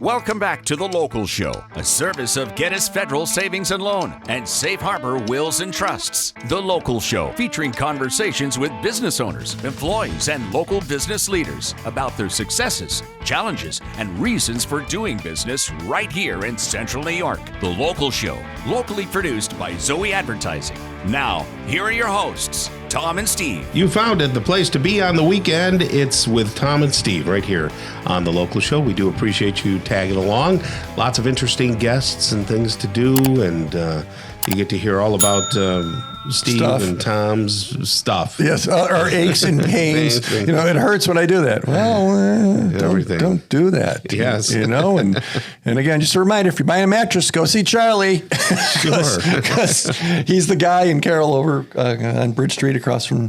Welcome back to The Local Show, a service of Gettys Federal Savings and Loan and Safe Harbor Wills and Trusts. The Local Show, featuring conversations with business owners, employees, and local business leaders about their successes, challenges, and reasons for doing business right here in Central New York. The Local Show, locally produced by Zoey Advertising. Now, here are your hosts, Tom and Steve. You found it, the place to be on the weekend. It's with Tom and Steve right here on The Local Show. We do appreciate you tagging along. Lots of interesting guests and things to do, and you get to hear all about Steve stuff. And Tom's stuff. Yes, our aches and pains. It hurts when I do that. Well, don't do that. Yes. And again, just a reminder, if you're buying a mattress, go see Charlie. Sure. Because he's the guy in Carroll over on Bridge Street across from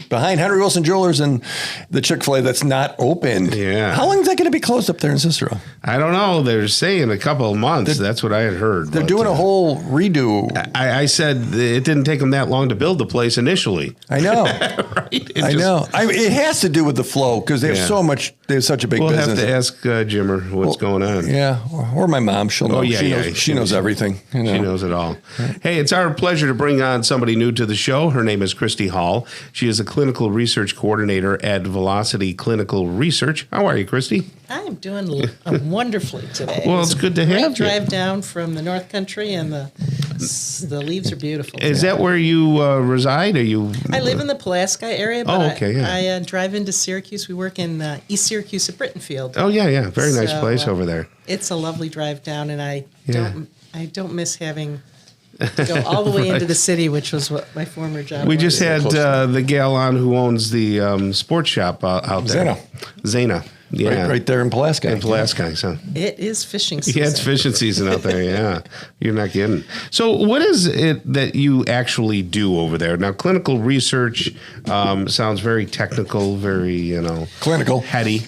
behind Henry Wilson Jewelers and the Chick-fil-A that's not open. Yeah. How long is that going to be closed up there in Cicero? I don't know. They're saying a couple of months. That's what I had heard. They're doing a whole redo. I said it didn't take them that long to build the place initially. I know. Right? I know. It has to do with the flow because they have so much. They have such a big business. We'll have to ask Jimmer what's going on. Yeah, or my mom. She'll know. She knows everything. She knows it all. Hey, it's our pleasure to bring on somebody new to the show. Her name is Christy Hall. She is a clinical research coordinator at Velocity Clinical Research. How are you, Christy? I'm doing wonderfully today. Well, it's good to have you. Drive down from the North Country, and the leaves are beautiful. Is that where you reside? I live in the Pulaski area, but I drive into Syracuse. We work in East Syracuse at Brittenfield. Oh, yeah. Very nice place over there. It's a lovely drive down, and I don't miss having to go all the way into the city, which was what my former job was. We just had the gal on who owns the sports shop out there. Zana. Yeah. Right there in Pulaski. So. It is fishing season. Yeah, it's fishing season out there, yeah. You're not kidding. So what is it that you actually do over there? Now, clinical research sounds very technical, very, clinical. Heady.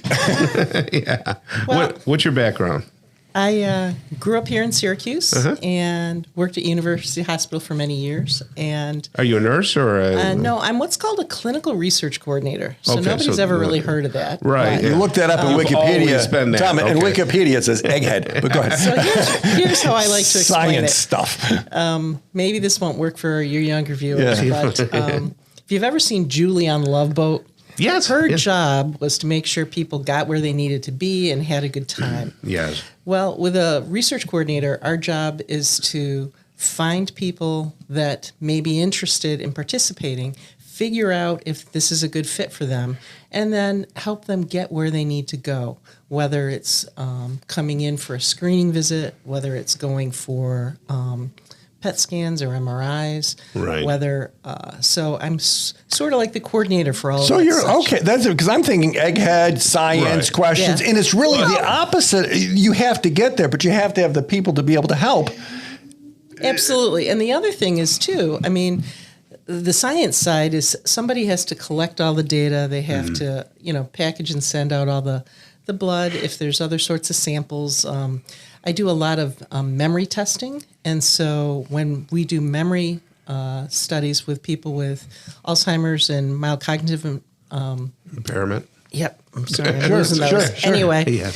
Yeah. Well, what's your background? I grew up here in Syracuse and worked at University Hospital for many years. And are you a nurse or no, I'm what's called a clinical research coordinator. So nobody's ever really heard of that. Right. You look that up in Wikipedia. Tom, in Wikipedia it says egghead. But go ahead. So here's how I like to explain Science stuff. Maybe this won't work for your younger viewers, but if you've ever seen Julie on Love Boat, yes, her job was to make sure people got where they needed to be and had a good time. Yes. Well, with a research coordinator, our job is to find people that may be interested in participating, figure out if this is a good fit for them, and then help them get where they need to go, whether it's coming in for a screening visit, whether it's going for PET scans or MRIs. Right. Whether so I'm sort of like the coordinator for all of that. So you're okay. That's because I'm thinking egghead science questions, and it's really the opposite. You have to get there, but you have to have the people to be able to help. Absolutely. And the other thing is too, I mean, the science side is somebody has to collect all the data. They have to, package and send out all the blood. If there's other sorts of samples, I do a lot of memory testing. And so when we do memory studies with people with Alzheimer's and mild cognitive impairment. Yep. I'm sorry. I'm losing those. Sure. Anyway,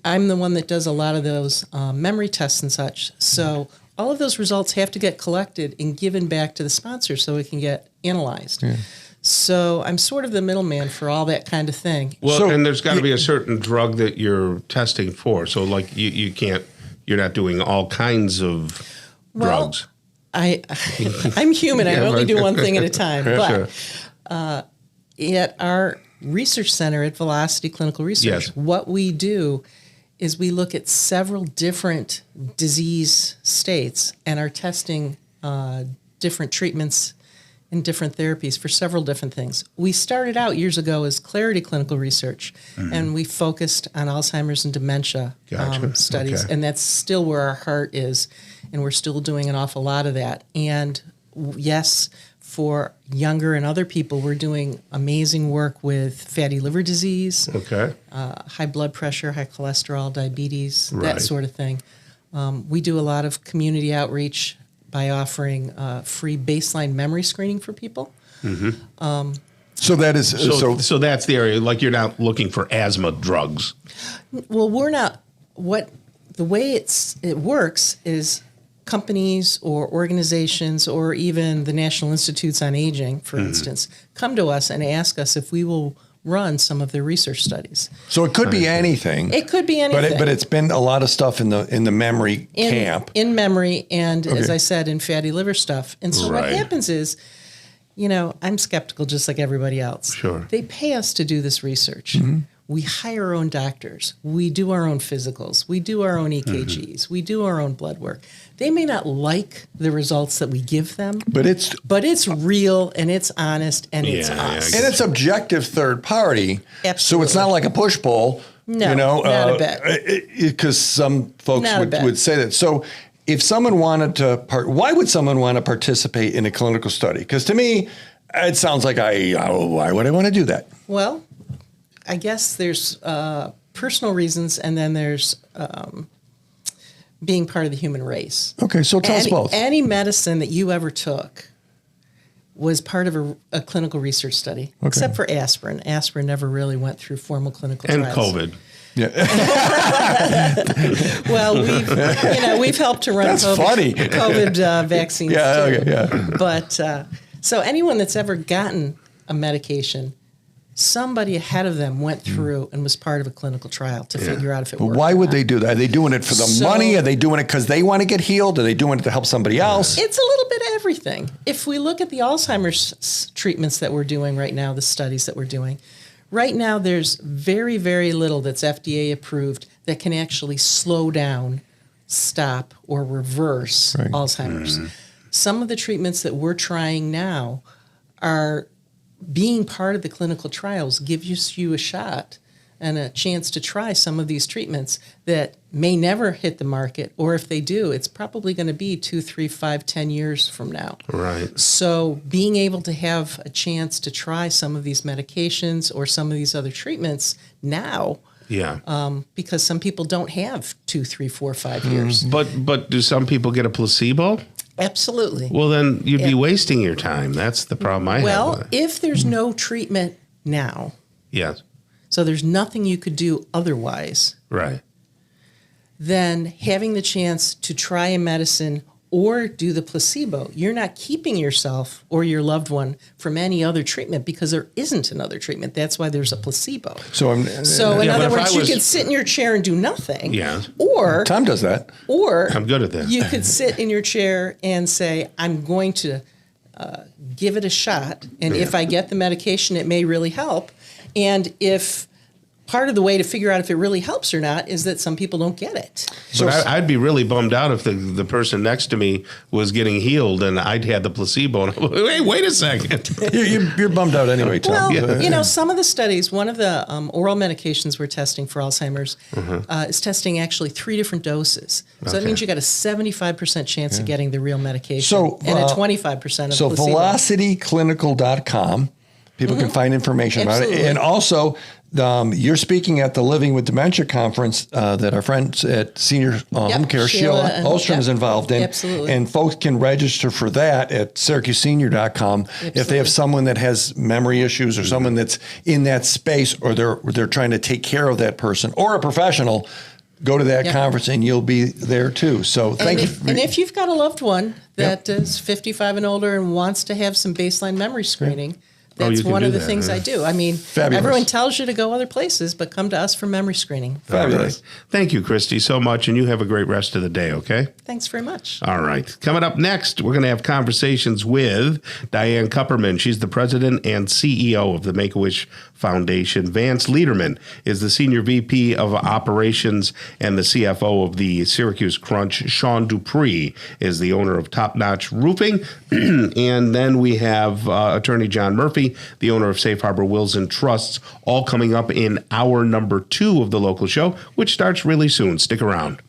I'm the one that does a lot of those memory tests and such. So all of those results have to get collected and given back to the sponsor so it can get analyzed. Yeah. So I'm sort of the middleman for all that kind of thing. Well, and there's got to be a certain drug that you're testing for. So like you can't, you're not doing all kinds of drugs. I'm human. I only do one thing at a time. But at our research center at Velocity Clinical Research, what we do is we look at several different disease states and are testing different treatments and different therapies for several different things. We started out years ago as Clarity Clinical Research, and we focused on Alzheimer's and dementia studies, and that's still where our heart is, and we're still doing an awful lot of that. And yes, for younger and other people, we're doing amazing work with fatty liver disease, high blood pressure, high cholesterol, diabetes, that sort of thing. We do a lot of community outreach by offering free baseline memory screening for people. So that is so that's the area. Like you're not looking for asthma drugs. Well, we're not. What the way it works is companies or organizations or even the National Institutes on Aging, for instance, come to us and ask us if we will run some of their research studies. So it could be anything. It could be anything. But it's been a lot of stuff in the memory camp. In memory and, as I said, in fatty liver stuff. And so what happens is, I'm skeptical just like everybody else. Sure. They pay us to do this research. We hire our own doctors. We do our own physicals. We do our own EKGs. We do our own blood work. They may not like the results that we give them, but it's real and it's honest and it's us. And it's objective third party. Absolutely. So it's not like a push-pull. No, not a bit. Because some folks would say that. So if someone wanted to, why would someone want to participate in a clinical study? Because to me, it sounds like why would I want to do that? Well, I guess there's personal reasons, and then there's being part of the human race. Okay, so tell us both. Any medicine that you ever took was part of a clinical research study, except for aspirin. Aspirin never really went through formal clinical trials. And COVID. Yeah. Well, we've helped to run COVID vaccines too. Okay, yeah. But so anyone that's ever gotten a medication, somebody ahead of them went through and was part of a clinical trial to figure out if it worked. Why would they do that? Are they doing it for the money? Are they doing it because they want to get healed? Are they doing it to help somebody else? It's a little bit of everything. If we look at the Alzheimer's treatments that we're doing right now, the studies that we're doing, right now there's very, very little that's FDA approved that can actually slow down, stop, or reverse Alzheimer's. Some of the treatments that we're trying now are being part of the clinical trials gives you a shot and a chance to try some of these treatments that may never hit the market, or if they do, it's probably going to be 2, 3, 5, 10 years from now. Right. So being able to have a chance to try some of these medications or some of these other treatments now, because some people don't have 2, 3, 4, 5 years. But do some people get a placebo? Absolutely. Well, then you'd be wasting your time. That's the problem I have. Well, if there's no treatment now, so there's nothing you could do otherwise, then having the chance to try a medicine or do the placebo, you're not keeping yourself or your loved one from any other treatment because there isn't another treatment. That's why there's a placebo. So in other words, you could sit in your chair and do nothing. Or Tom does that. Or I'm good at that. You could sit in your chair and say, I'm going to give it a shot. And if I get the medication, it may really help. And if part of the way to figure out if it really helps or not is that some people don't get it. So I'd be really bummed out if the person next to me was getting healed and I'd had the placebo. And hey, wait a second. You're bummed out anyway, Tom. Well, some of the studies, one of the oral medications we're testing for Alzheimer's is testing actually 3 different doses. So that means you got a 75% chance of getting the real medication and a 25% of placebo. So velocityclinical.com. People can find information about it. And also, you're speaking at the Living with Dementia conference that our friends at Senior Home Care, Sheila Ostrom, is involved in. Absolutely. And folks can register for that at SyracuseSenior.com. If they have someone that has memory issues or someone that's in that space or they're trying to take care of that person or a professional, go to that conference and you'll be there too. So thank you. And if you've got a loved one that is 55 and older and wants to have some baseline memory screening, that's one of the things I do. I mean, everyone tells you to go other places, but come to us for memory screening. Fabulous. Thank you, Christy, so much, and you have a great rest of the day, okay? Thanks very much. All right. Coming up next, we're going to have conversations with Diane Kupperman. She's the president and CEO of the Make-A-Wish Foundation. Vance Liederman is the senior VP of operations and the CFO of the Syracuse Crunch. Sean Dupree is the owner of Top Notch Roofing. And then we have attorney John Murphy, the owner of Safe Harbor Wills and Trusts, all coming up in hour number 2 of the local show, which starts really soon. Stick around.